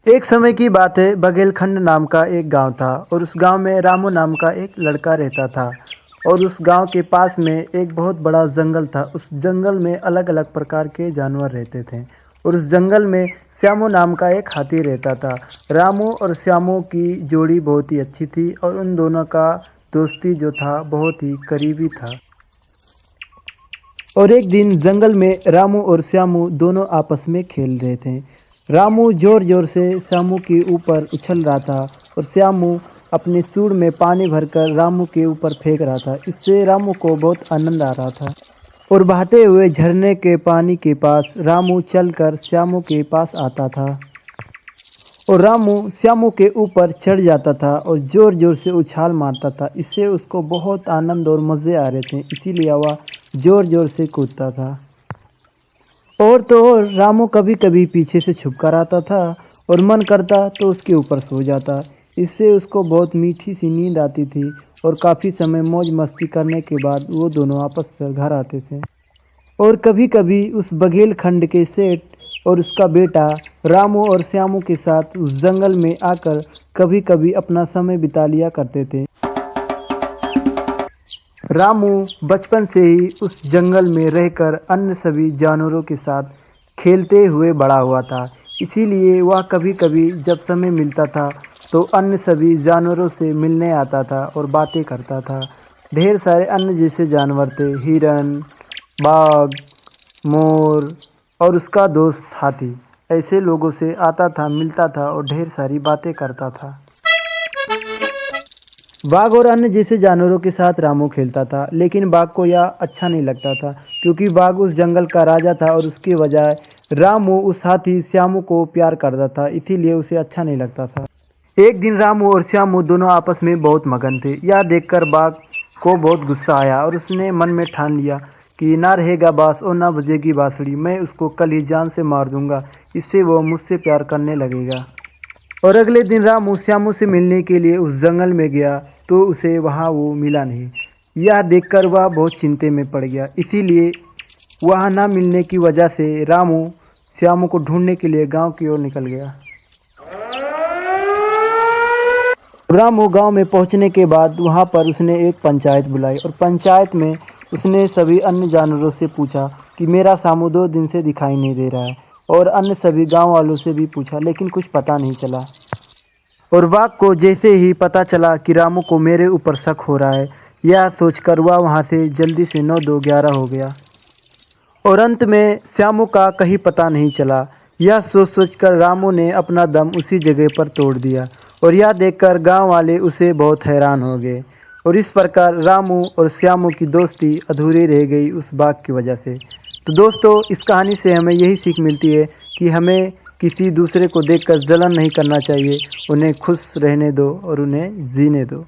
एक समय की बात है, बघेलखंड नाम का एक गांव था और उस गांव में रामू नाम का एक लड़का रहता था। और उस गांव के पास में एक बहुत बड़ा जंगल था। उस जंगल में अलग अलग प्रकार के जानवर रहते थे और उस जंगल में श्यामू नाम का एक हाथी रहता था। रामू और श्यामू की जोड़ी बहुत ही अच्छी थी और उन दोनों का दोस्ती जो था बहुत ही करीबी था। और एक दिन जंगल में रामू और श्यामू दोनों आपस में खेल रहे थे। रामू जोर जोर से श्यामू के ऊपर उछल रहा था और श्यामू अपने सूंड में पानी भरकर रामू के ऊपर फेंक रहा था। इससे रामू को बहुत आनंद आ रहा था और बहते हुए झरने के पानी के पास रामू चलकर श्यामू के पास आता था और रामू श्यामू के ऊपर चढ़ जाता था और जोर जोर से उछाल मारता था। इससे उसको बहुत आनंद और मज़े आ रहे थे, इसीलिए वह जोर जोर से कूदता था। और तो और रामू कभी कभी पीछे से छुपकर आता था और मन करता तो उसके ऊपर सो जाता। इससे उसको बहुत मीठी सी नींद आती थी और काफ़ी समय मौज मस्ती करने के बाद वो दोनों आपस पर घर आते थे। और कभी कभी उस बघेलखंड के सेठ और उसका बेटा रामू और श्यामू के साथ उस जंगल में आकर कभी कभी अपना समय बिता लिया करते थे। रामू बचपन से ही उस जंगल में रहकर अन्य सभी जानवरों के साथ खेलते हुए बड़ा हुआ था, इसीलिए वह कभी कभी जब समय मिलता था तो अन्य सभी जानवरों से मिलने आता था और बातें करता था। ढेर सारे अन्य जैसे जानवर थे, हिरन, बाघ, मोर और उसका दोस्त हाथी। ऐसे लोगों से आता था, मिलता था और ढेर सारी बातें करता था। बाघ और अन्य जैसे जानवरों के साथ रामू खेलता था, लेकिन बाघ को यह अच्छा नहीं लगता था क्योंकि बाघ उस जंगल का राजा था और उसकी बजाय रामू उस हाथी श्यामू को प्यार करता था, इसीलिए उसे अच्छा नहीं लगता था। एक दिन रामू और श्यामू दोनों आपस में बहुत मगन थे। यह देखकर बाघ को बहुत गुस्सा आया और उसने मन में ठान लिया कि ना रहेगा बांस और ना बजेगी बांसुरी, मैं उसको कल ही जान से मार दूंगा, इससे वो मुझसे प्यार करने लगेगा। और अगले दिन रामू श्यामू से मिलने के लिए उस जंगल में गया तो उसे वहाँ वो मिला नहीं। यह देखकर वह बहुत चिंता में पड़ गया, इसीलिए वहाँ ना मिलने की वजह से रामू श्यामू को ढूंढने के लिए गांव की ओर निकल गया। रामू गांव में पहुंचने के बाद वहां पर उसने एक पंचायत बुलाई और पंचायत में उसने सभी अन्य जानवरों से पूछा कि मेरा श्यामू 2 दिन से दिखाई नहीं दे रहा है। और अन्य सभी गांव वालों से भी पूछा, लेकिन कुछ पता नहीं चला। और बाघ को जैसे ही पता चला कि रामू को मेरे ऊपर शक हो रहा है, यह सोचकर वह वहाँ से जल्दी से 9-2-11 हो गया और अंत में श्यामू का कहीं पता नहीं चला। यह सोचकर रामू ने अपना दम उसी जगह पर तोड़ दिया और यह देखकर गांव वाले उसे बहुत हैरान हो गए। और इस प्रकार रामू और श्यामू की दोस्ती अधूरी रह गई उस बाघ की वजह से। तो दोस्तों, इस कहानी से हमें यही सीख मिलती है कि हमें किसी दूसरे को देखकर जलन नहीं करना चाहिए, उन्हें खुश रहने दो और उन्हें जीने दो।